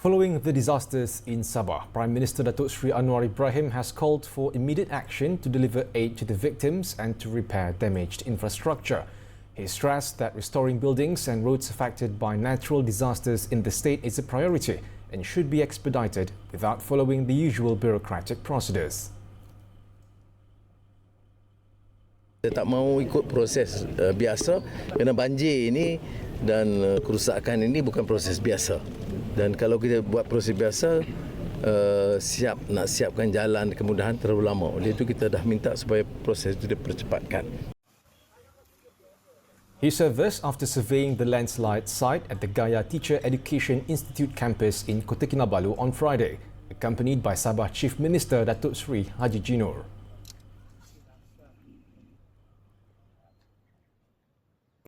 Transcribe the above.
Following the disasters in Sabah, Prime Minister Datuk Seri Anwar Ibrahim has called for immediate action to deliver aid to the victims and to repair damaged infrastructure. He stressed that restoring buildings and roads affected by natural disasters in the state is a priority and should be expedited without following the usual bureaucratic procedures. Kita tak mahu ikut proses biasa kerana banjir ini dan kerusakan ini bukan proses biasa. Dan kalau kita buat proses biasa, nak siapkan jalan kemudahan terlalu lama. Oleh itu kita dah minta supaya proses itu dipercepatkan. He said this after surveying the landslide site at the Gaya Teacher Education Institute campus in Kota Kinabalu on Friday, accompanied by Sabah Chief Minister Datuk Seri Haji Jinur.